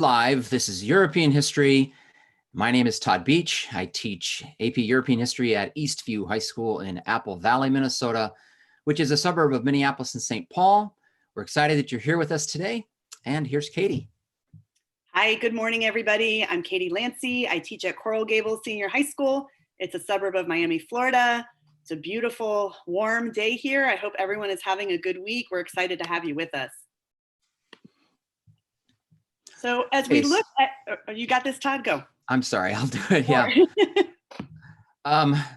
Live. This is European History. My name is Todd Beach. I teach AP European History at Eastview High School in Apple Valley, Minnesota, which is a suburb of Minneapolis and St. Paul. We're excited that you're here with us today. And here's Katie. Hi, good morning, everybody. I'm Katie Lancey. I teach at Coral Gables Senior High School. It's a suburb of Miami, Florida. It's a beautiful, warm day here. I hope everyone is having a good week. We're excited to have you with us. So as we look at, you got this, Todd? Go. I'm sorry, I'll do it, yeah.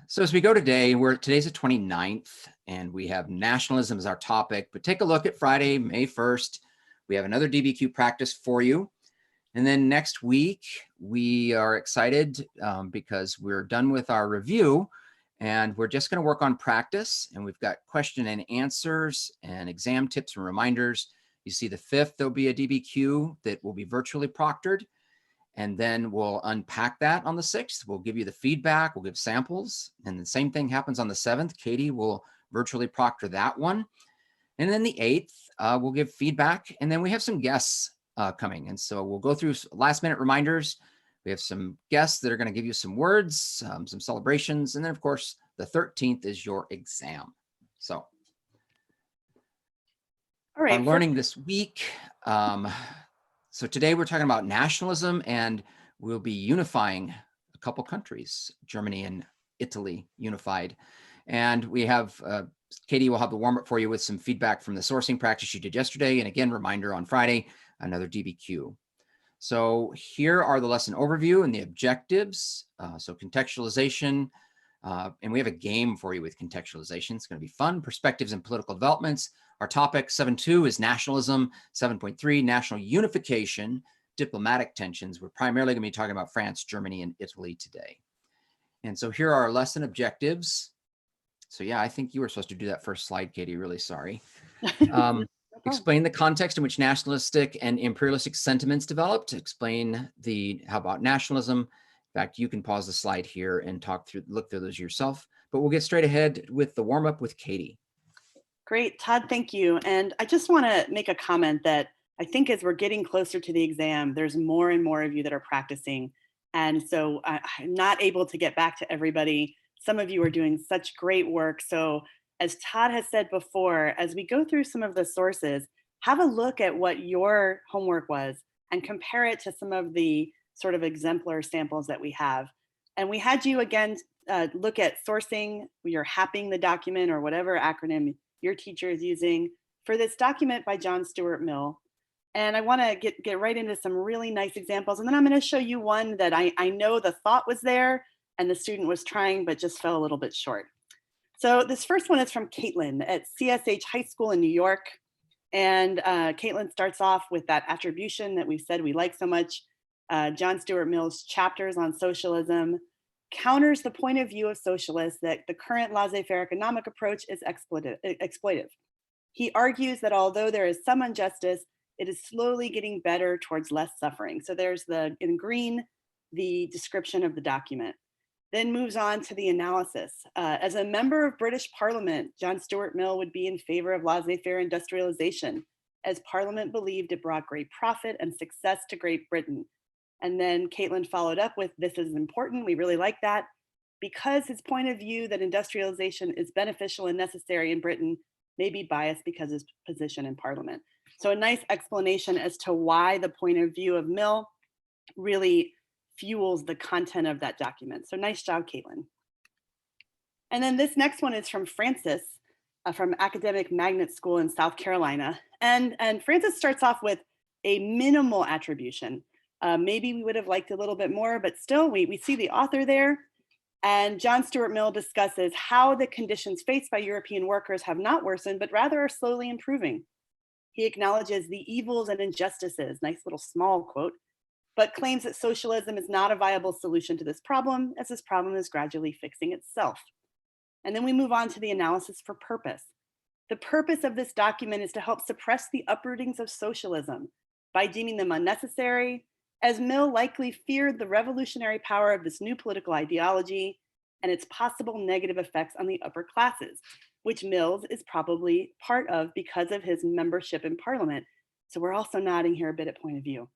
So as we go today, today's the 29th, and we have nationalism as our topic, but take a look at Friday, May 1st. We have another DBQ practice for you. And then next week, we are excited because we're done with our review, and we're just gonna work on practice, and we've got question and answers and exam tips and reminders. You see the 5th, there'll be a DBQ that will be virtually proctored, and then we'll unpack that on the 6th. We'll give you the feedback, we'll give samples, and the same thing happens on the 7th. Katie will virtually proctor that one. And then the 8th, we'll give feedback, and then we have some guests coming. And so we'll go through last minute reminders. We have some guests that are gonna give you some words, some celebrations, and then of course, the 13th is your exam. So. All right. Our learning this week. So today we're talking about nationalism, and we'll be unifying a couple countries, Germany and Italy unified. And we have, Katie will have the warm up for you with some feedback from the sourcing practice you did yesterday. And again, reminder on Friday, another DBQ. So here are the lesson overview and the objectives. So contextualization, and we have a game for you with contextualization. It's going to be fun. Perspectives and political developments. Our topic 7.2 is nationalism. 7.3, national unification, diplomatic tensions. We're primarily going to be talking about France, Germany, and Italy today. And so here are our lesson objectives. So yeah, I think you were supposed to do that first slide, Katie. Really sorry. Explain the context in which nationalistic and imperialistic sentiments developed. Explain how about nationalism. In fact, you can pause the slide here and look through those yourself, but we'll get straight ahead with the warm up with Katie. Great, Todd, thank you. And I just want to make a comment that I think as we're getting closer to the exam, there's more and more of you that are practicing. And so I'm not able to get back to everybody. Some of you are doing such great work. So as Todd has said before, as we go through some of the sources, have a look at what your homework was and compare it to some of the sort of exemplar samples that we have. And we had you again look at sourcing, you're happing the document or whatever acronym your teacher is using for this document by John Stuart Mill. And I wanna get right into some really nice examples. And then I'm gonna show you one that I know the thought was there and the student was trying, but just fell a little bit short. So this first one is from Caitlin at CSH High School in New York. And Caitlin starts off with that attribution that we've said we like so much. John Stuart Mill's chapters on socialism counters the point of view of socialists that the current laissez-faire economic approach is exploitive. He argues that although there is some injustice, it is slowly getting better towards less suffering. So there's in green, the description of the document. Then moves on to the analysis. As a member of British Parliament, John Stuart Mill would be in favor of laissez-faire industrialization, as Parliament believed it brought great profit and success to Great Britain. And then Caitlin followed up with, this is important, we really like that, because his point of view that industrialization is beneficial and necessary in Britain may be biased because of his position in Parliament. So a nice explanation as to why the point of view of Mill really fuels the content of that document. So nice job, Caitlin. And then this next one is from Francis from Academic Magnet School in South Carolina. And Francis starts off with a minimal attribution. Maybe we would have liked a little bit more, but still we see the author there. And John Stuart Mill discusses how the conditions faced by European workers have not worsened, but rather are slowly improving. He acknowledges the evils and injustices, nice little small quote, but claims that socialism is not a viable solution to this problem, as this problem is gradually fixing itself. And then we move on to the analysis for purpose. The purpose of this document is to help suppress the uprootings of socialism by deeming them unnecessary, as Mill likely feared the revolutionary power of this new political ideology and its possible negative effects on the upper classes, which Mills is probably part of because of his membership in Parliament. So we're also nodding here a bit at point of view.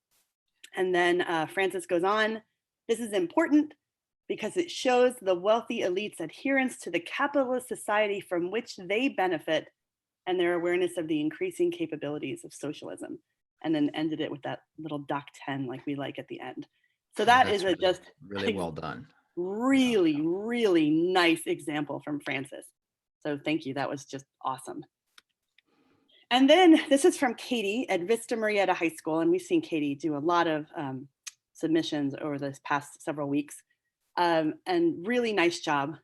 And then Francis goes on, this is important because it shows the wealthy elite's adherence to the capitalist society from which they benefit and their awareness of the increasing capabilities of socialism. And then ended it with that little Doc 10 like we like at the end. So Oh, that is that's a really, just really well done. Yeah. really, really nice example from Francis. So thank you. That was just awesome. And then this is from Katie at Vista Marietta High School. And we've seen Katie do a lot of submissions over this past several weeks. And really nice job.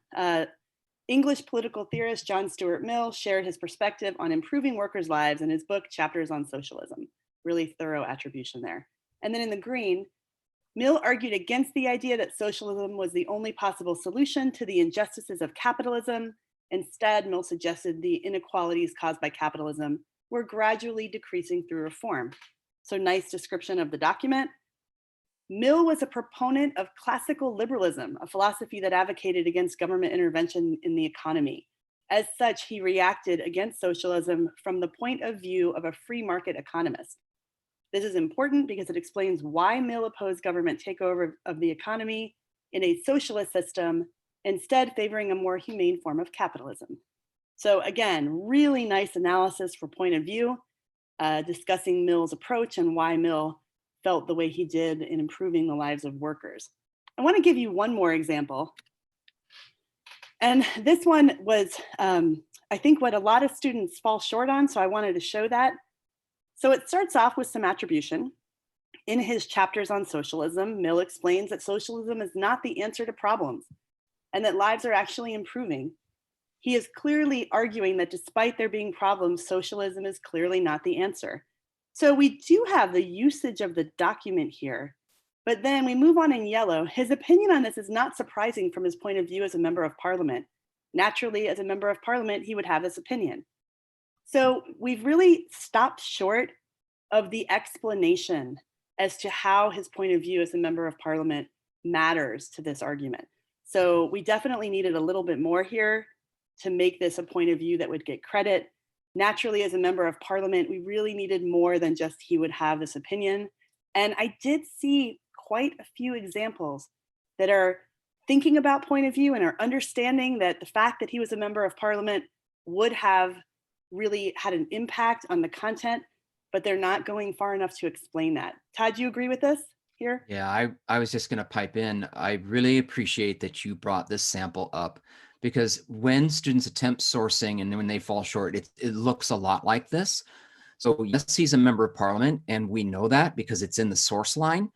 English political theorist John Stuart Mill shared his perspective on improving workers' lives in his book, Chapters on Socialism. Really thorough attribution there. And then in the green, Mill argued against the idea that socialism was the only possible solution to the injustices of capitalism. Instead, Mill suggested the inequalities caused by capitalism were gradually decreasing through reform. So nice description of the document. Mill was a proponent of classical liberalism, a philosophy that advocated against government intervention in the economy. As such, he reacted against socialism from the point of view of a free market economist. This is important because it explains why Mill opposed government takeover of the economy in a socialist system, instead favoring a more humane form of capitalism. So again, really nice analysis for point of view, discussing Mill's approach and why Mill felt the way he did in improving the lives of workers. I want to give you one more example. And this one was, I think, what a lot of students fall short on, so I wanted to show that. So it starts off with some attribution. In his chapters on socialism, Mill explains that socialism is not the answer to problems and that lives are actually improving. He is clearly arguing that despite there being problems, socialism is clearly not the answer. So we do have the usage of the document here, but then we move on in yellow. His opinion on this is not surprising from his point of view as a member of parliament. Naturally, as a member of parliament, he would have this opinion. So we've really stopped short of the explanation as to how his point of view as a member of parliament matters to this argument. So we definitely needed a little bit more here to make this a point of view that would get credit. Naturally, as a member of parliament, we really needed more than just he would have this opinion. And I did see quite a few examples that are thinking about point of view and are understanding that the fact that he was a member of parliament would have really had an impact on the content, but they're not going far enough to explain that. Todd, do you agree with this here? Yeah, I was just going to pipe in. I really appreciate that you brought this sample up, because when students attempt sourcing and when they fall short, it looks a lot like this. So yes, he's a member of parliament, and we know that because it's in the source line,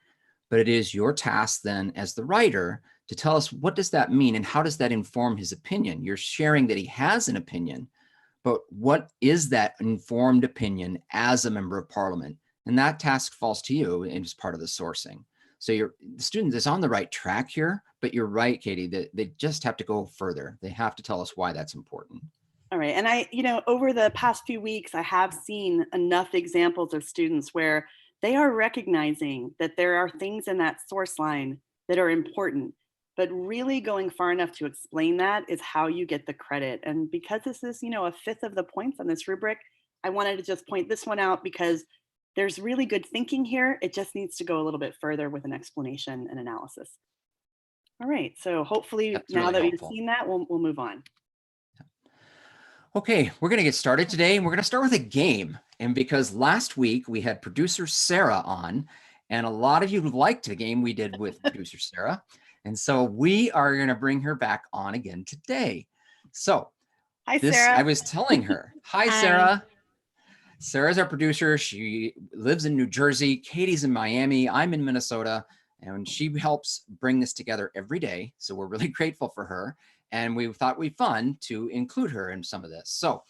but it is your task then as the writer to tell us, what does that mean and how does that inform his opinion? You're sharing that he has an opinion, but what is that informed opinion as a member of parliament? And that task falls to you and is part of the sourcing. So the student is on the right track here, but you're right, Katie, that they just have to go further. They have to tell us why that's important. All right. And over the past few weeks, I have seen enough examples of students where they are recognizing that there are things in that source line that are important, but really going far enough to explain that is how you get the credit. And because this is, a fifth of the points on this rubric, I wanted to just point this one out because there's really good thinking here. It just needs to go a little bit further with an explanation and analysis. All right. So hopefully That's now really that we've helpful. seen that, we'll move on. Okay, we're going to get started today, and we're going to start with a game. And because last week we had producer Sara on, and a lot of you liked the game we did with producer Sara, and so we are going to bring her back on again today. So Hi, Sara. I was telling her, hi, Sara. Sara's our producer. She lives in New Jersey. Katie's in Miami. I'm in Minnesota, and she helps bring this together every day. So we're really grateful for her. And we thought it'd be fun to include her in some of this. So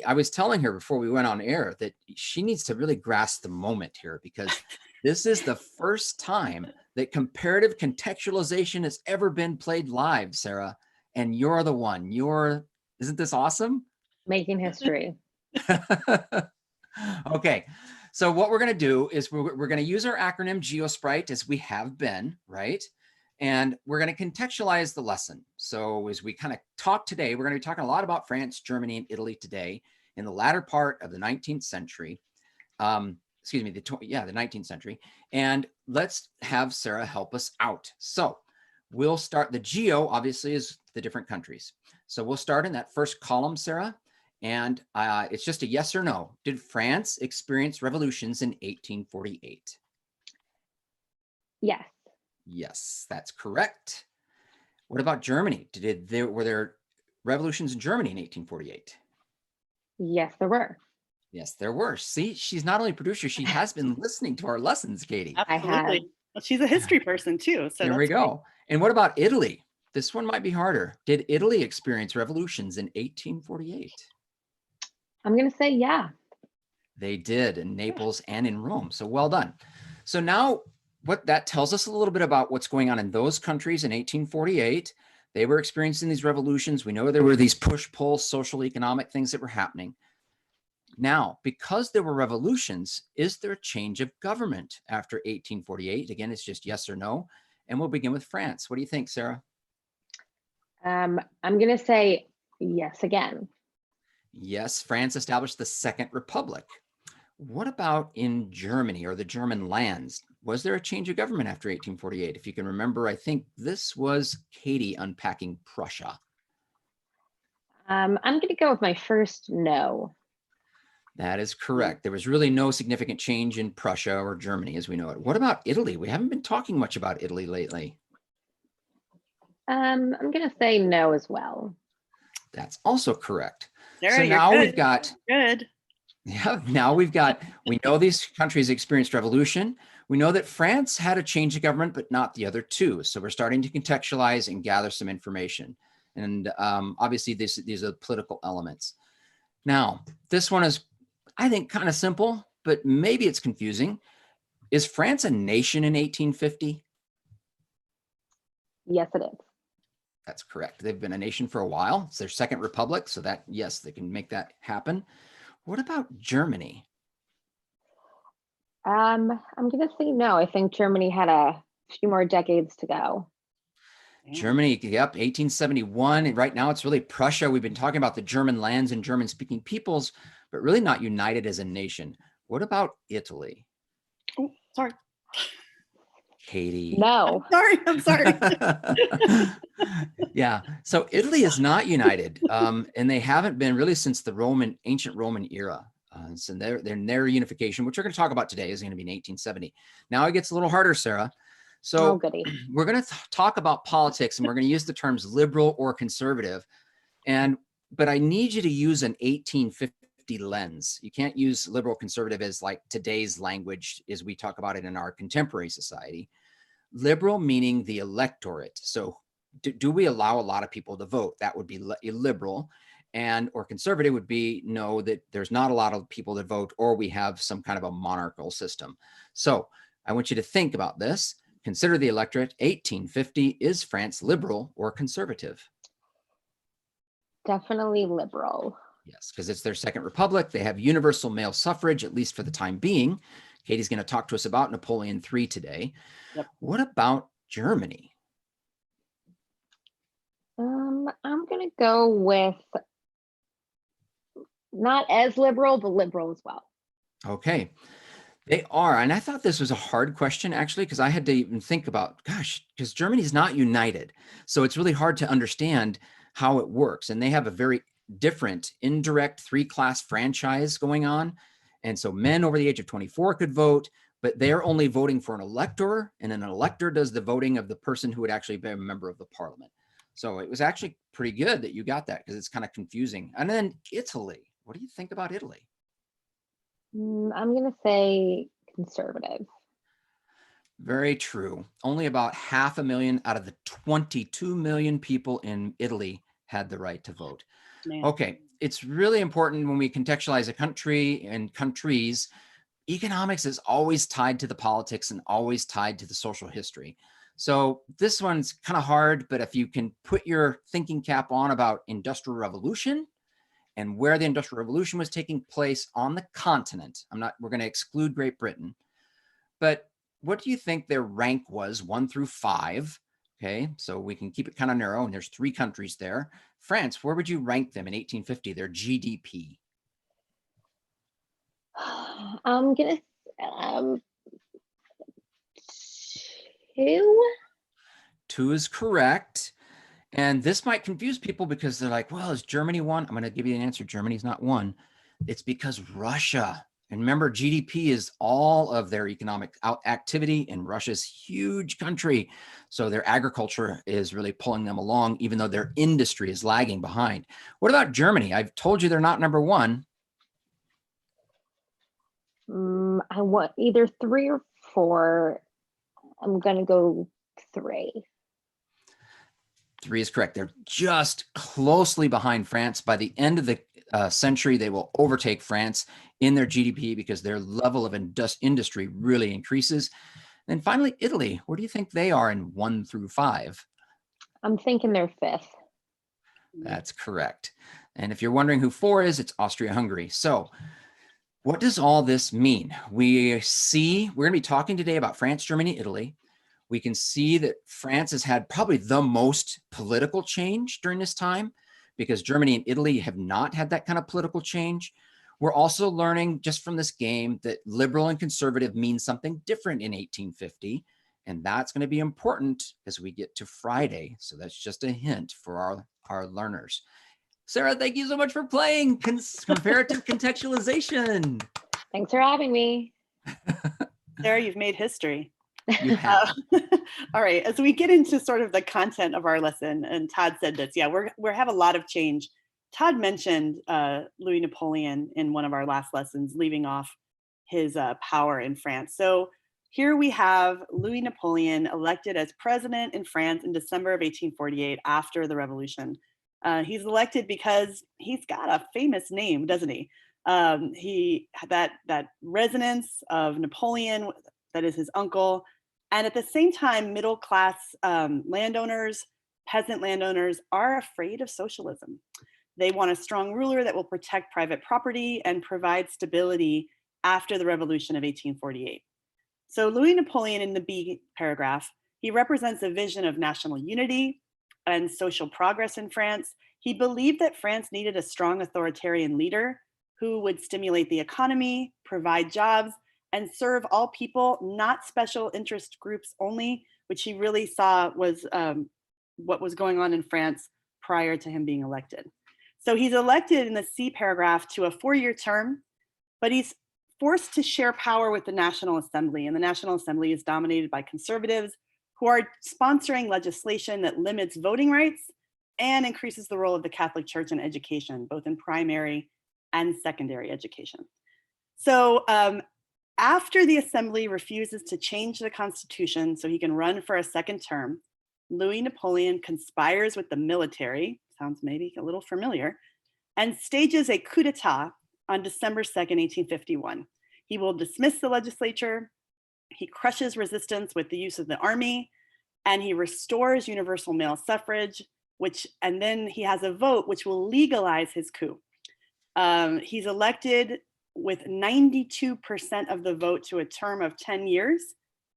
I was telling her before we went on air that she needs to really grasp the moment here, because this is the first time that comparative contextualization has ever been played live, Sara. And you're the one. Isn't this awesome? Making history. Okay, so what we're going to do is we're going to use our acronym GeoSprite as we have been, right? And we're going to contextualize the lesson. So as we kind of talk today, we're going to be talking a lot about France, Germany, and Italy today in the latter part of the 19th century. excuse me, the 19th century. And let's have Sarah help us out. So we'll start, the geo obviously is the different countries. So we'll start in that first column, Sarah, and it's just a yes or no. Did France experience revolutions in 1848? Yes. Yes, that's correct. What about Germany? Were there revolutions in Germany in 1848? Yes, there were. Yes, there were. See, she's not only a producer, she has been listening to our lessons, Katie. I have. Absolutely. Well, she's a history person too. So There we that's great. go. And what about Italy? This one might be harder. Did Italy experience revolutions in 1848? I'm going to say yeah. They did in Naples and in Rome. So well done. So now what that tells us a little bit about what's going on in those countries in 1848. They were experiencing these revolutions. We know there were these push-pull social economic things that were happening. Now, because there were revolutions, is there a change of government after 1848? Again, it's just yes or no. And we'll begin with France. What do you think, Sarah? I'm going to say yes again. Yes, France established the Second Republic. What about in Germany or the German lands? Was there a change of government after 1848? If you can remember, I think this was Katie unpacking Prussia. I'm going to go with my first no. That is correct. There was really no significant change in Prussia or Germany as we know it. What about Italy? We haven't been talking much about Italy lately. I'm going to say no as well. That's also correct. Sarah, So you're now good. we've got, Good. yeah, now we've got, we know these countries experienced revolution. We know that France had a change of government, but not the other two. So we're starting to contextualize and gather some information. And obviously these are political elements. Now, this one is, I think, kind of simple, but maybe it's confusing. Is France a nation in 1850? Yes, it is. That's correct. They've been a nation for a while. It's their second republic. So that, yes, they can make that happen. What about Germany? I'm going to say no. I think Germany had a few more decades to go. Germany, yep, 1871. And right now it's really Prussia. We've been talking about the German lands and German speaking peoples, but really not united as a nation. What about Italy? Oh, sorry. Katie. No. I'm sorry. Yeah. So Italy is not united, and they haven't been really since the ancient Roman era. So their unification, which we're going to talk about today, is going to be in 1870. Now it gets a little harder, Sarah. So we're going to talk about politics, and we're going to use the terms liberal or conservative. But I need you to use an 1850 lens. You can't use liberal conservative as like today's language as we talk about it in our contemporary society. Liberal meaning the electorate. So do we allow a lot of people to vote? That would be liberal. Or conservative would be no, that there's not a lot of people that vote, or we have some kind of a monarchical system. So I want you to think about this. Consider the electorate. 1850, is France liberal or conservative? Definitely liberal. Yes, because it's their second republic. They have universal male suffrage, at least for the time being. Katie's going to talk to us about Napoleon III today. Yep. What about Germany? I'm going to go with not as liberal, but liberal as well. Okay. They are. And I thought this was a hard question, actually, because I had to even think about, gosh, because Germany's not united. So it's really hard to understand how it works. And they have a very different indirect 3-class franchise going on. And so men over the age of 24 could vote, but they're only voting for an elector, and an elector does the voting of the person who would actually be a member of the parliament. So it was actually pretty good that you got that, because it's kind of confusing. And then Italy. What do you think about Italy? I'm going to say conservative. Very true. Only about 500,000 out of the 22 million people in Italy had the right to vote. Man. Okay, it's really important when we contextualize a country and countries. Economics is always tied to the politics and always tied to the social history. So this one's kind of hard, but if you can put your thinking cap on about Industrial Revolution and where the Industrial Revolution was taking place on the continent, we're going to exclude Great Britain, but what do you think their rank was, 1 through 5? Okay, so we can keep it kind of narrow, and there's 3 countries there. France, where would you rank them in 1850, their GDP? Um, 2. 2 is correct. And this might confuse people because they're like, well, is Germany one? I'm going to give you an answer. Germany's not one. It's because Russia. And remember, GDP is all of their economic activity, and Russia's huge country. So their agriculture is really pulling them along, even though their industry is lagging behind. What about Germany? I've told you they're not number one. I want either 3 or 4. I'm going to go 3. 3 is correct. They're just closely behind France. By the end of the century, they will overtake France in their GDP because their level of industry really increases. And finally, Italy. Where do you think they are in 1 through 5? I'm thinking they're 5th. That's correct. And if you're wondering who 4 is, it's Austria-Hungary. So what does all this mean? We're going to be talking today about France, Germany, Italy. We can see that France has had probably the most political change during this time because Germany and Italy have not had that kind of political change. We're also learning just from this game that liberal and conservative means something different in 1850. And that's going to be important as we get to Friday. So that's just a hint for our learners. Sarah, thank you so much for playing comparative contextualization. Thanks for having me. Sarah, you've made history. You have. All right, as we get into sort of the content of our lesson, and Todd said this, yeah, we have a lot of change. Todd mentioned Louis Napoleon in one of our last lessons, leaving off his power in France. So here we have Louis Napoleon elected as president in France in December of 1848 after the revolution. He's elected because he's got a famous name, doesn't he? That resonance of Napoleon, that is his uncle, and at the same time, middle class landowners, peasant landowners are afraid of socialism. They want a strong ruler that will protect private property and provide stability after the revolution of 1848. So Louis Napoleon in the B paragraph, he represents a vision of national unity and social progress in France. He believed that France needed a strong authoritarian leader who would stimulate the economy, provide jobs, and serve all people, not special interest groups only, which he really saw was what was going on in France prior to him being elected. So he's elected in the C paragraph to a 4-year term, but he's forced to share power with the National Assembly, and the National Assembly is dominated by conservatives who are sponsoring legislation that limits voting rights and increases the role of the Catholic Church in education, both in primary and secondary education. So after the Assembly refuses to change the Constitution so he can run for a second term, Louis Napoleon conspires with the military, sounds maybe a little familiar, and stages a coup d'etat on December 2nd, 1851. He will dismiss the legislature, he crushes resistance with the use of the army, and he restores universal male suffrage, and then he has a vote which will legalize his coup. He's elected with 92% of the vote to a term of 10 years,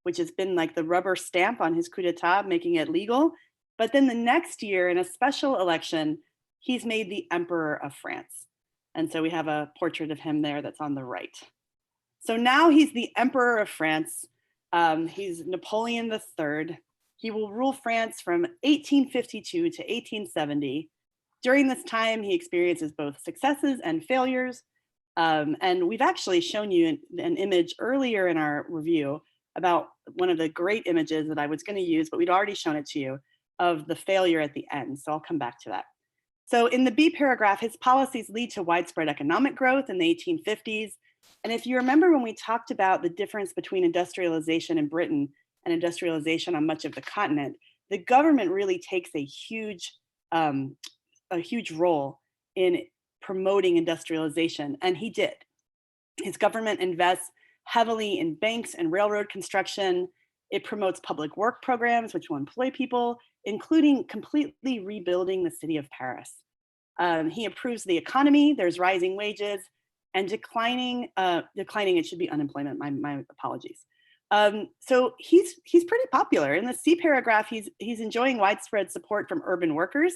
which has been like the rubber stamp on his coup d'etat, making it legal. But then the next year, in a special election, he's made the Emperor of France. And so we have a portrait of him there that's on the right. So now he's the Emperor of France. He's Napoleon III. He will rule France from 1852 to 1870. During this time, he experiences both successes and failures. And we've actually shown you an image earlier in our review about one of the great images that I was going to use, but we'd already shown it to you, of the failure at the end. So I'll come back to that. So in the B paragraph, his policies lead to widespread economic growth in the 1850s. And if you remember when we talked about the difference between industrialization in Britain and industrialization on much of the continent, the government really takes a huge role in promoting industrialization, and he did. His government invests heavily in banks and railroad construction. It promotes public work programs, which will employ people, including completely rebuilding the city of Paris. He improves the economy. There's rising wages and declining, it should be unemployment, my apologies. So he's pretty popular. In the C paragraph, he's enjoying widespread support from urban workers.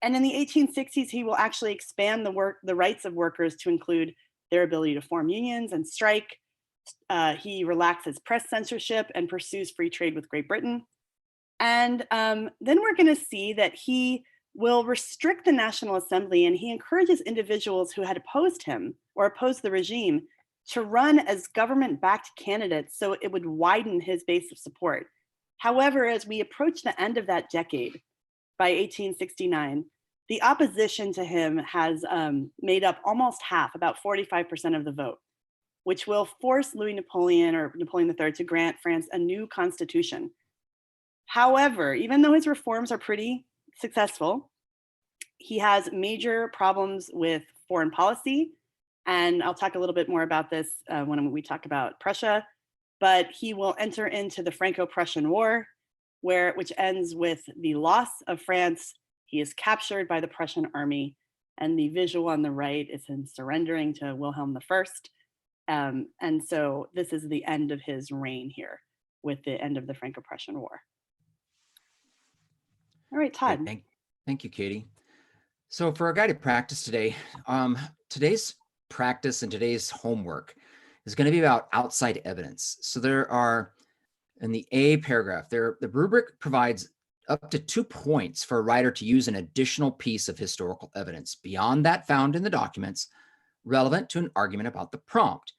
And in the 1860s, he will actually expand the rights of workers to include their ability to form unions and strike. He relaxes press censorship and pursues free trade with Great Britain. And then we're going to see that he will restrict the National Assembly, and he encourages individuals who had opposed him or opposed the regime to run as government-backed candidates so it would widen his base of support. However, as we approach the end of that decade, by 1869, the opposition to him has made up almost half, about 45% of the vote, which will force Louis Napoleon or Napoleon III to grant France a new constitution. However, even though his reforms are pretty successful, he has major problems with foreign policy. And I'll talk a little bit more about this when we talk about Prussia, but he will enter into the Franco-Prussian War, which ends with the loss of France. He is captured by the Prussian army, and the visual on the right is him surrendering to Wilhelm I. And so this is the end of his reign here with the end of the Franco-Prussian War. All right, Todd. Great. Thank you, Katie. So for our guided practice today, today's practice and today's homework is going to be about outside evidence. So there are, in the A paragraph, the rubric provides up to 2 points for a writer to use an additional piece of historical evidence beyond that found in the documents relevant to an argument about the prompt.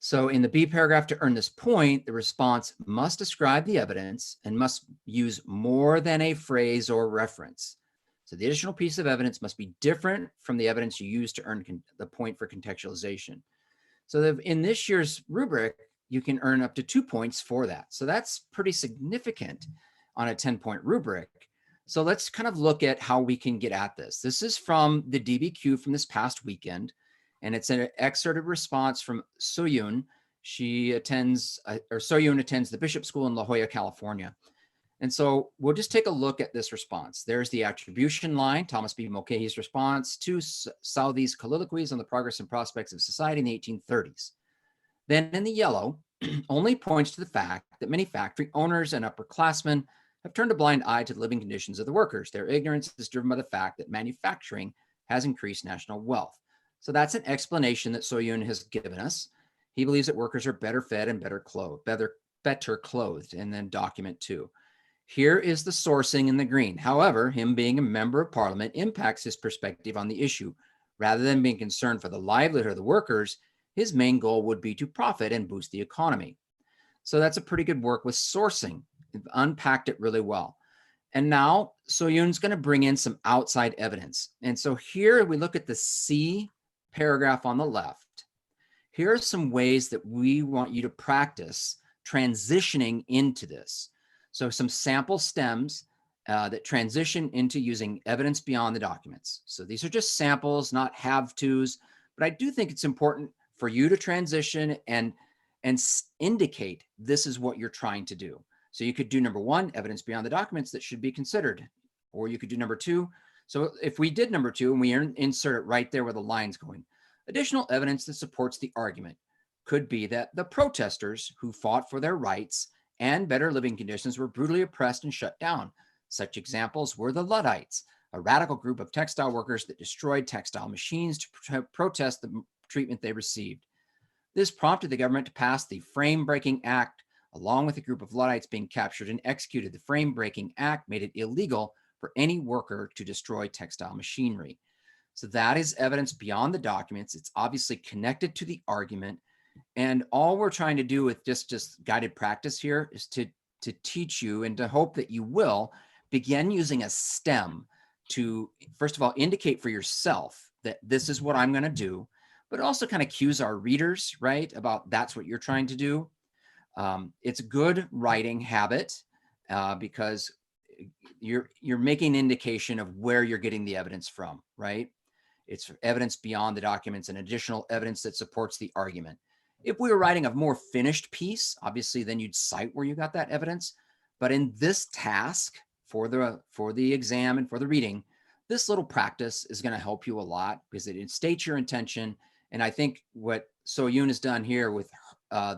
So in the B paragraph, to earn this point, the response must describe the evidence and must use more than a phrase or reference. So the additional piece of evidence must be different from the evidence you use to earn the point for contextualization. So in this year's rubric, you can earn up to 2 points for that. So that's pretty significant on a 10-point rubric. So let's kind of look at how we can get at this. This is from the DBQ from this past weekend, and it's an excerpted response from Soyun. Soyun attends the Bishop School in La Jolla, California. And so we'll just take a look at this response. There's the attribution line, Thomas B. Mulcahy's response to Southey's colloquies on the progress and prospects of society in the 1830s. Then in the yellow, only points to the fact that many factory owners and upperclassmen have turned a blind eye to the living conditions of the workers. Their ignorance is driven by the fact that manufacturing has increased national wealth. So that's an explanation that Soyun has given us. He believes that workers are better fed and better clothed, and then document 2. Here is the sourcing in the green. However, him being a member of parliament impacts his perspective on the issue. Rather than being concerned for the livelihood of the workers, his main goal would be to profit and boost the economy. So that's a pretty good work with sourcing. We've unpacked it really well. And now Soyun's going to bring in some outside evidence. And so here we look at the C paragraph on the left. Here are some ways that we want you to practice transitioning into this. So some sample stems that transition into using evidence beyond the documents. So these are just samples, not have-tos, but I do think it's important for you to transition and indicate this is what you're trying to do. So you could do number 1, evidence beyond the documents that should be considered, or you could do number 2. So if we did number 2 and we insert it right there where the line's going, additional evidence that supports the argument could be that the protesters who fought for their rights and better living conditions were brutally oppressed and shut down. Such examples were the Luddites, a radical group of textile workers that destroyed textile machines to protest the treatment they received. This prompted the government to pass the Frame Breaking Act, along with a group of Luddites being captured and executed. The Frame Breaking Act made it illegal for any worker to destroy textile machinery. So that is evidence beyond the documents. It's obviously connected to the argument. And all we're trying to do with just guided practice here is to teach you and to hope that you will begin using a stem to, first of all, indicate for yourself that this is what I'm going to do, but also kind of cues our readers, right, about that's what you're trying to do. It's a good writing habit because you're making an indication of where you're getting the evidence from, right? It's evidence beyond the documents and additional evidence that supports the argument. If we were writing a more finished piece, obviously then you'd cite where you got that evidence. But in this task for the exam and for the reading, this little practice is going to help you a lot because it states your intention. And I think what Soyun has done here with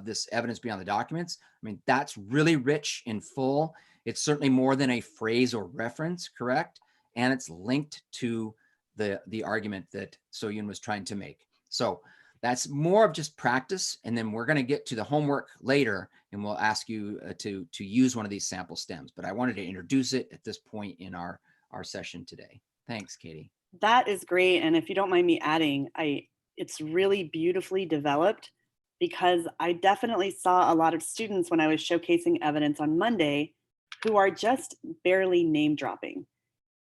this evidence beyond the documents, I mean, that's really rich in full. It's certainly more than a phrase or reference, correct? And it's linked to the argument that Soyun was trying to make. So That's more of just practice. And then we're going to get to the homework later, and we'll ask you to use one of these sample stems. But I wanted to introduce it at this point in our session today. Thanks, Katie. That is great. And if you don't mind me adding, it's really beautifully developed, because I definitely saw a lot of students when I was showcasing evidence on Monday who are just barely name dropping.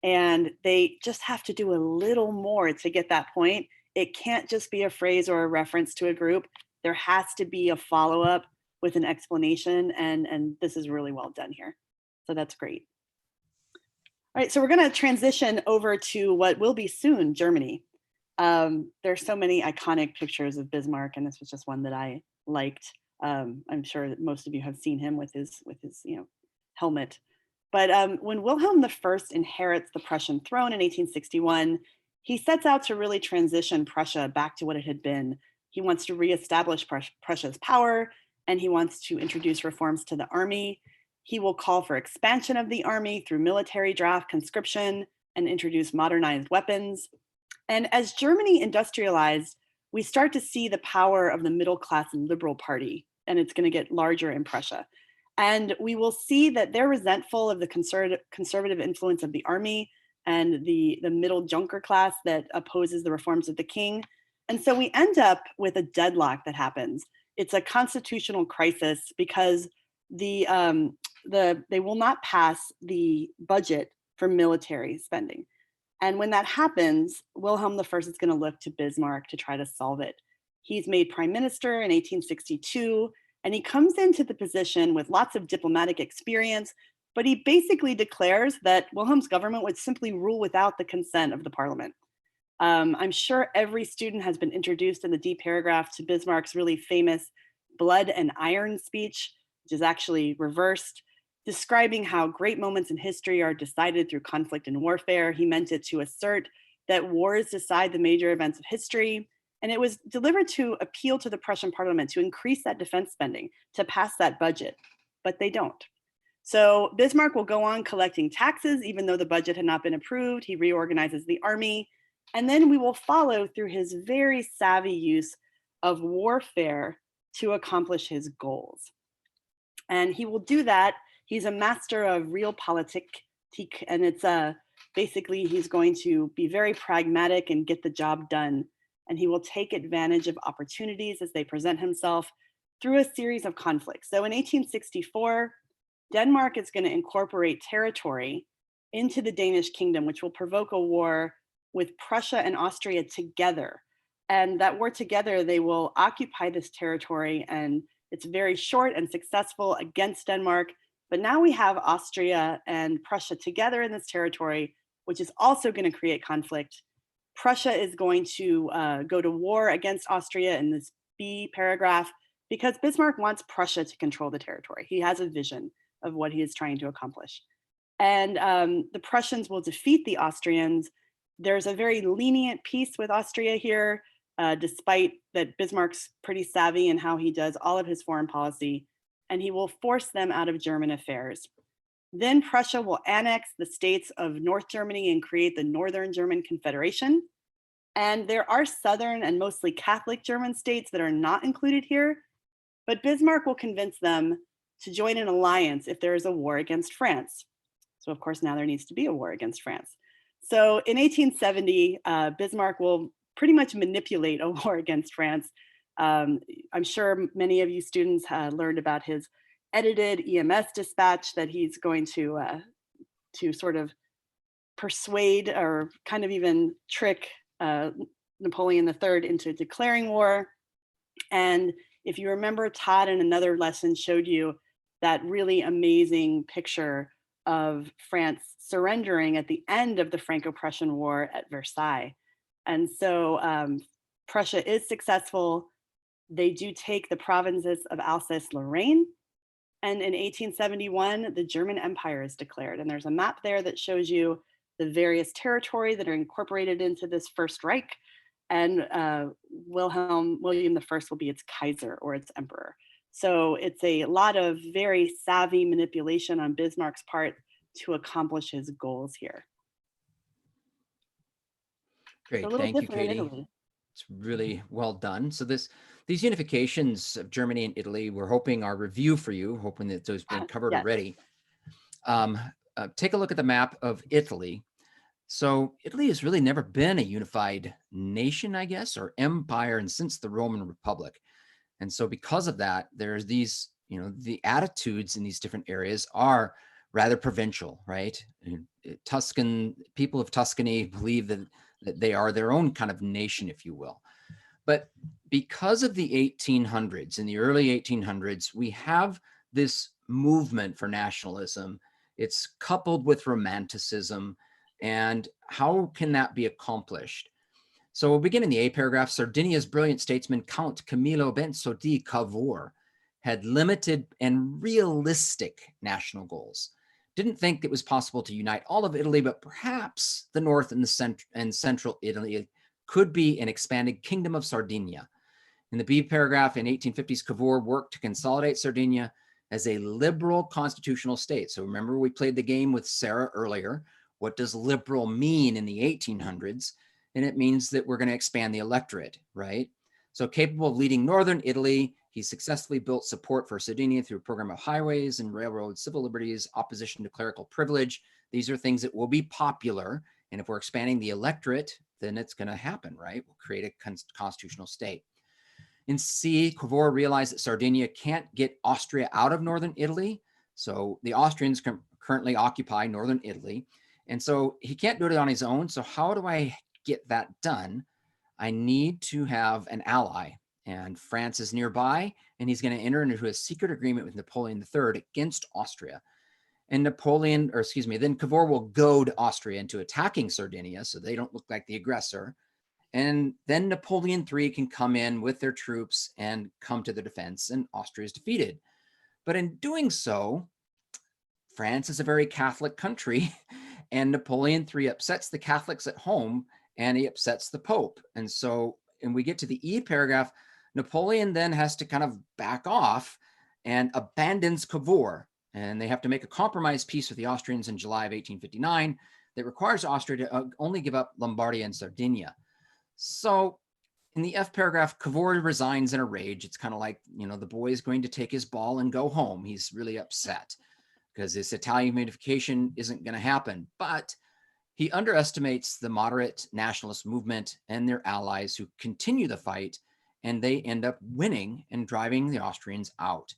And they just have to do a little more to get that point. It can't just be a phrase or a reference to a group. There has to be a follow-up with an explanation, and this is really well done here. So that's great. All right, so we're going to transition over to what will be soon Germany. There's so many iconic pictures of Bismarck, and this was just one that I liked. I'm sure that most of you have seen him with his helmet. But when Wilhelm I inherits the Prussian throne in 1861, he sets out to really transition Prussia back to what it had been. He wants to reestablish Prussia's power, and he wants to introduce reforms to the army. He will call for expansion of the army through military draft conscription and introduce modernized weapons. And as Germany industrialized, we start to see the power of the middle class and liberal party, and it's going to get larger in Prussia. And we will see that they're resentful of the conservative influence of the army and the middle Junker class that opposes the reforms of the king. And so we end up with a deadlock that happens. It's a constitutional crisis because they will not pass the budget for military spending. And when that happens, Wilhelm I is going to look to Bismarck to try to solve it. He's made prime minister in 1862, and he comes into the position with lots of diplomatic experience, but he basically declares that Wilhelm's government would simply rule without the consent of the parliament. I'm sure every student has been introduced in the D paragraph to Bismarck's really famous Blood and Iron speech, which is actually reversed, describing how great moments in history are decided through conflict and warfare. He meant it to assert that wars decide the major events of history. And it was delivered to appeal to the Prussian parliament to increase that defense spending, to pass that budget, but they don't. So Bismarck will go on collecting taxes, even though the budget had not been approved. He reorganizes the army. And then we will follow through his very savvy use of warfare to accomplish his goals. And he will do that. He's a master of realpolitik, and it's basically he's going to be very pragmatic and get the job done. And he will take advantage of opportunities as they present himself through a series of conflicts. So in 1864, Denmark is going to incorporate territory into the Danish kingdom, which will provoke a war with Prussia and Austria together. And that war together, they will occupy this territory, and it's very short and successful against Denmark. But now we have Austria and Prussia together in this territory, which is also going to create conflict. Prussia is going to go to war against Austria in this B paragraph because Bismarck wants Prussia to control the territory. He has a vision of what he is trying to accomplish. And the Prussians will defeat the Austrians. There's a very lenient peace with Austria here, despite that Bismarck's pretty savvy in how he does all of his foreign policy, and he will force them out of German affairs. Then Prussia will annex the states of North Germany and create the Northern German Confederation. And there are Southern and mostly Catholic German states that are not included here, but Bismarck will convince them to join an alliance if there is a war against France. So of course, now there needs to be a war against France. So in 1870, Bismarck will pretty much manipulate a war against France. I'm sure many of you students learned about his edited EMS dispatch that he's going to sort of persuade or kind of even trick Napoleon III into declaring war. And if you remember, Todd in another lesson showed you that really amazing picture of France surrendering at the end of the Franco-Prussian War at Versailles. And so Prussia is successful. They do take the provinces of Alsace-Lorraine. And in 1871, the German Empire is declared. And there's a map there that shows you the various territories that are incorporated into this First Reich. And William I will be its Kaiser, or its emperor. So it's a lot of very savvy manipulation on Bismarck's part to accomplish his goals here. Great, A little thank you, different in Katie. Italy. It's really well done. So these unifications of Germany and Italy, we're hoping are review for you, hoping that those been covered Yes. already. Take a look at the map of Italy. So Italy has really never been a unified nation, I guess, or empire, and since the Roman Republic. And so because of that, there's these, the attitudes in these different areas are rather provincial, right? Tuscan people of Tuscany believe that they are their own kind of nation, if you will. But because of the 1800s, in the early 1800s, we have this movement for nationalism. It's coupled with romanticism. And how can that be accomplished? So we'll begin in the A paragraph. Sardinia's brilliant statesman, Count Camillo Benso di Cavour, had limited and realistic national goals. Didn't think it was possible to unite all of Italy, but perhaps the north and central Italy could be an expanded kingdom of Sardinia. In the B paragraph, in 1850s, Cavour worked to consolidate Sardinia as a liberal constitutional state. So remember, we played the game with Sara earlier. What does liberal mean in the 1800s? And it means that we're going to expand the electorate, right? So capable of leading northern Italy, he successfully built support for Sardinia through a program of highways and railroads, civil liberties, opposition to clerical privilege. These are things that will be popular. And if we're expanding the electorate, then it's going to happen, right? We'll create a constitutional state. In C, Cavour realized that Sardinia can't get Austria out of northern Italy. So the Austrians currently occupy northern Italy. And so he can't do it on his own. So how do I get that done? I need to have an ally. And France is nearby, and he's going to enter into a secret agreement with Napoleon III against Austria. And then Cavour will goad Austria into attacking Sardinia so they don't look like the aggressor. And then Napoleon III can come in with their troops and come to the defense, and Austria is defeated. But in doing so, France is a very Catholic country, and Napoleon III upsets the Catholics at home, and he upsets the Pope. And we get to the E paragraph, Napoleon then has to kind of back off and abandons Cavour, and they have to make a compromise peace with the Austrians in July of 1859 that requires Austria to only give up Lombardy and Sardinia. So in the F paragraph, Cavour resigns in a rage. It's kind of like, the boy is going to take his ball and go home. He's really upset because this Italian unification isn't going to happen. But he underestimates the moderate nationalist movement and their allies who continue the fight, and they end up winning and driving the Austrians out.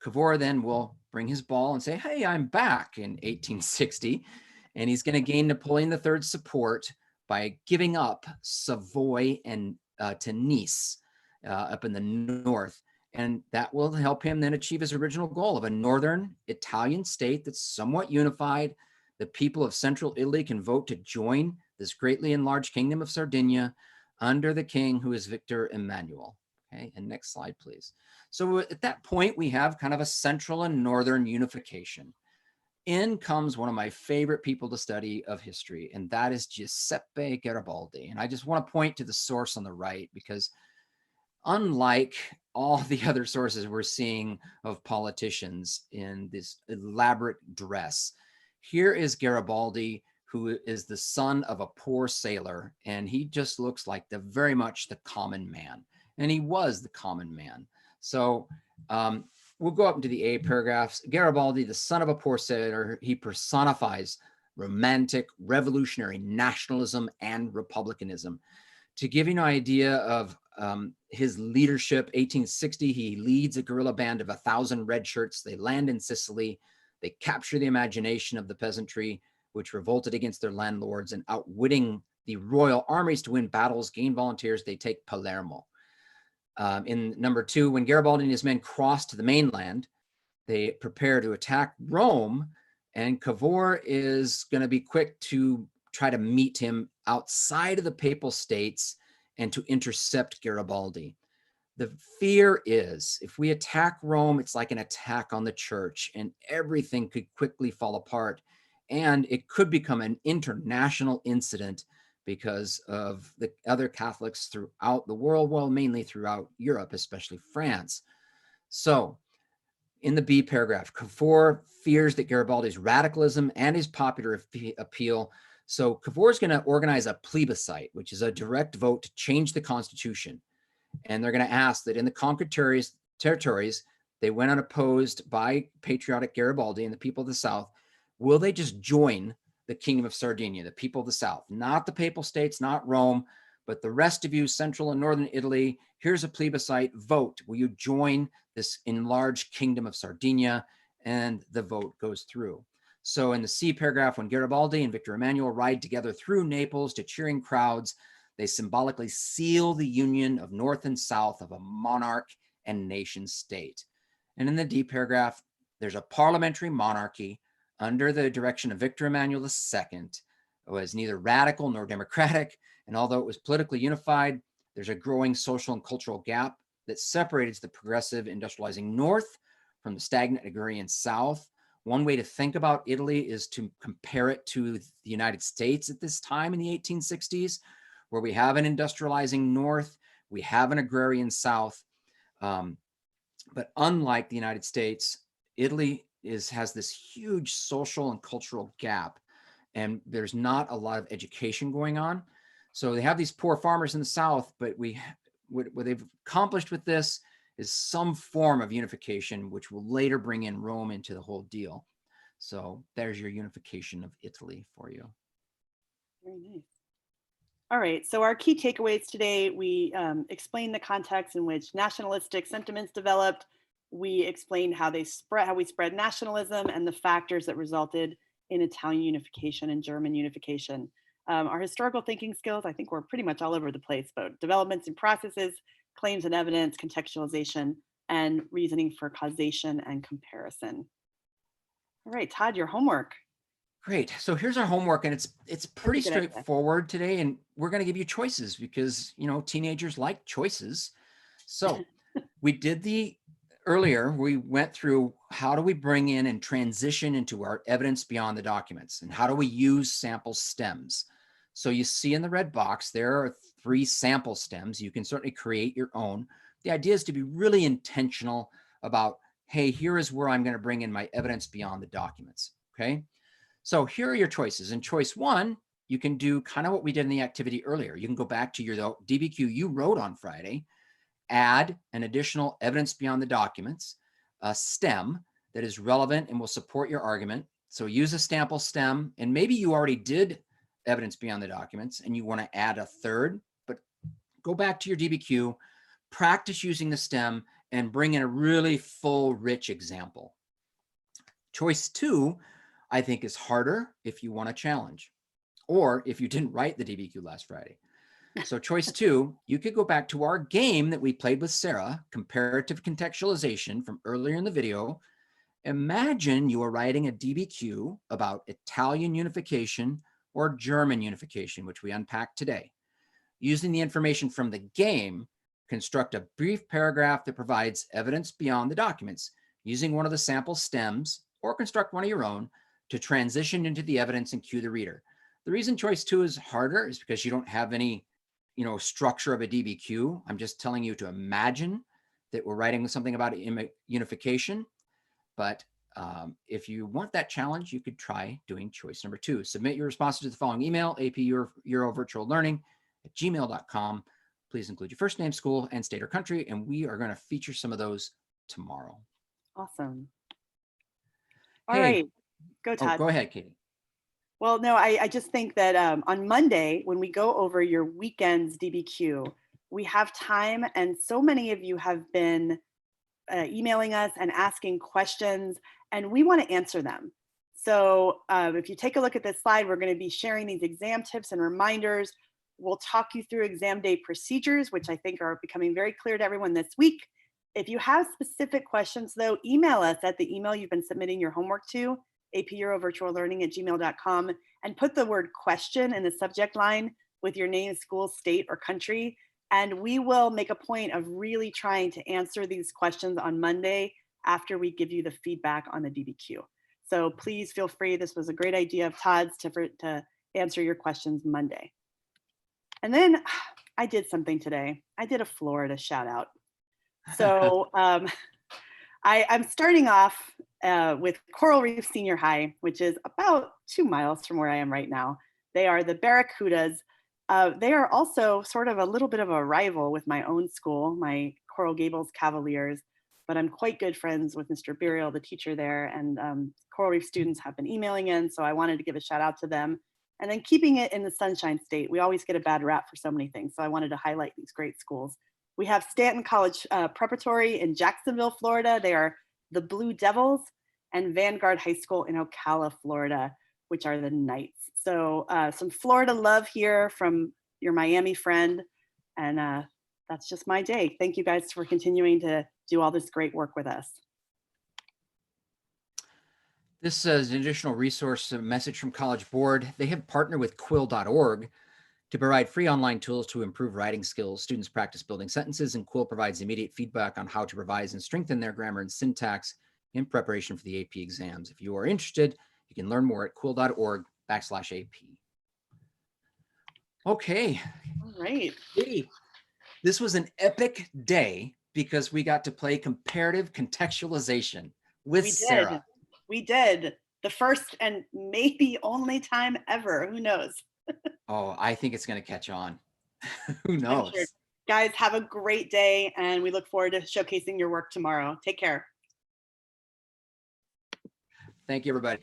Cavour then will bring his ball and say, hey, I'm back in 1860. And he's going to gain Napoleon III's support by giving up Savoy and to Nice up in the north. And that will help him then achieve his original goal of a northern Italian state that's somewhat unified. The people of central Italy can vote to join this greatly enlarged kingdom of Sardinia under the king who is Victor Emmanuel. Okay, and next slide, please. So at that point, we have kind of a central and northern unification. In comes one of my favorite people to study of history, and that is Giuseppe Garibaldi. And I just want to point to the source on the right, because unlike all the other sources we're seeing of politicians in this elaborate dress, here is Garibaldi, who is the son of a poor sailor, and he just looks like very much the common man. And he was the common man. So we'll go up into the A paragraphs. Garibaldi, the son of a poor sailor, he personifies romantic, revolutionary nationalism and republicanism. To give you an idea of his leadership, 1860, he leads a guerrilla band of 1,000 red shirts. They land in Sicily. They capture the imagination of the peasantry, which revolted against their landlords, and outwitting the royal armies to win battles, gain volunteers, they take Palermo. In number 2, when Garibaldi and his men cross to the mainland, they prepare to attack Rome, and Cavour is going to be quick to try to meet him outside of the Papal States and to intercept Garibaldi. The fear is, if we attack Rome, it's like an attack on the church, and everything could quickly fall apart, and it could become an international incident because of the other Catholics throughout the world, well, mainly throughout Europe, especially France. So in the B paragraph, Cavour fears that Garibaldi's radicalism and his popular appeal So Cavour is going to organize a plebiscite, which is a direct vote to change the Constitution. And they're going to ask that in the conquered territories, they went unopposed by patriotic Garibaldi and the people of the South, will they just join the Kingdom of Sardinia, the people of the South, not the Papal States, not Rome, but the rest of you, Central and Northern Italy, here's a plebiscite, vote. Will you join this enlarged Kingdom of Sardinia? And the vote goes through. So in the C paragraph, when Garibaldi and Victor Emmanuel ride together through Naples to cheering crowds, they symbolically seal the union of North and South of a monarch and nation state. And in the D paragraph, there's a parliamentary monarchy under the direction of Victor Emmanuel II. It was neither radical nor democratic. And although it was politically unified, there's a growing social and cultural gap that separates the progressive industrializing North from the stagnant agrarian South. One way to think about Italy is to compare it to the United States at this time in the 1860s, where we have an industrializing North, we have an agrarian South. But unlike the United States, Italy has this huge social and cultural gap, and there's not a lot of education going on. So they have these poor farmers in the South, but what they've accomplished with this is some form of unification, which will later bring in Rome into the whole deal. So there's your unification of Italy for you. Very nice. All right, so our key takeaways today, we explained the context in which nationalistic sentiments developed. We explained how we spread nationalism and the factors that resulted in Italian unification and German unification. Our historical thinking skills, I think we're pretty much all over the place, but developments and processes, claims and evidence, contextualization, and reasoning for causation and comparison. All right, Todd, your homework. Great. So here's our homework, and it's pretty straightforward today, and we're going to give you choices because, you know, teenagers like choices. So we did earlier, we went through how do we bring in and transition into our evidence beyond the documents, and how do we use sample stems. So you see in the red box, there are 3 sample stems. You can certainly create your own. The idea is to be really intentional about, hey, here is where I'm going to bring in my evidence beyond the documents, okay? So here are your choices. In choice 1, you can do kind of what we did in the activity earlier. You can go back to your DBQ you wrote on Friday, add an additional evidence beyond the documents, a stem that is relevant and will support your argument. So use a sample stem, and maybe you already did evidence beyond the documents and you want to add a third, but go back to your DBQ, practice using the stem, and bring in a really full, rich example. Choice 2, I think, is harder if you want a challenge, or if you didn't write the DBQ last Friday. So choice 2, you could go back to our game that we played with Sara, comparative contextualization from earlier in the video. Imagine you are writing a DBQ about Italian unification or German unification, which we unpacked today. Using the information from the game, construct a brief paragraph that provides evidence beyond the documents, using one of the sample stems, or construct one of your own to transition into the evidence and cue the reader. The reason choice 2 is harder is because you don't have any, you know, structure of a DBQ. I'm just telling you to imagine that we're writing something about unification. But if you want that challenge, you could try doing choice number 2. Submit your responses to the following email, apeuro virtuallearning@gmail.com. Please include your first name, school, and state or country, and we are going to feature some of those tomorrow. Awesome. Hey. All right, go Todd. Oh, go ahead, Katie. Well, no, I just think that on Monday, when we go over your weekend's DBQ, we have time, and so many of you have been emailing us and asking questions, and we want to answer them. So if you take a look at this slide, we're going to be sharing these exam tips and reminders. We'll talk you through exam day procedures, which I think are becoming very clear to everyone this week. If you have specific questions, though, email us at the email you've been submitting your homework to, apeuro virtuallearning@gmail.com, and put the word question in the subject line with your name, school, state, or country. And we will make a point of really trying to answer these questions on Monday after we give you the feedback on the DBQ. So please feel free. This was a great idea of Todd's to answer your questions Monday. And then I did something today. I did a Florida shout out. So I'm starting off with Coral Reef Senior High, which is about 2 miles from where I am right now. They are the Barracudas. They are also sort of a little bit of a rival with my own school, my Coral Gables Cavaliers, but I'm quite good friends with Mr. Burial, the teacher there, and Coral Reef students have been emailing in, so I wanted to give a shout out to them. And then keeping it in the Sunshine State. We always get a bad rap for so many things, so I wanted to highlight these great schools. We have Stanton College Preparatory in Jacksonville, Florida. They are the Blue Devils, and Vanguard High School in Ocala, Florida, which are the Knights. So some Florida love here from your Miami friend. And that's just my day. Thank you guys for continuing to do all this great work with us. This is an additional resource, a message from College Board. They have partnered with quill.org to provide free online tools to improve writing skills. Students practice building sentences, and Quill provides immediate feedback on how to revise and strengthen their grammar and syntax in preparation for the AP exams. If you are interested, you can learn more at quill.org/AP. Okay. All right. Katie, this was an epic day because we got to play comparative contextualization with Sara. We did. The first and maybe only time ever. Who knows? Oh, I think it's going to catch on. Who knows? Sure. Guys, have a great day, and we look forward to showcasing your work tomorrow. Take care. Thank you, everybody.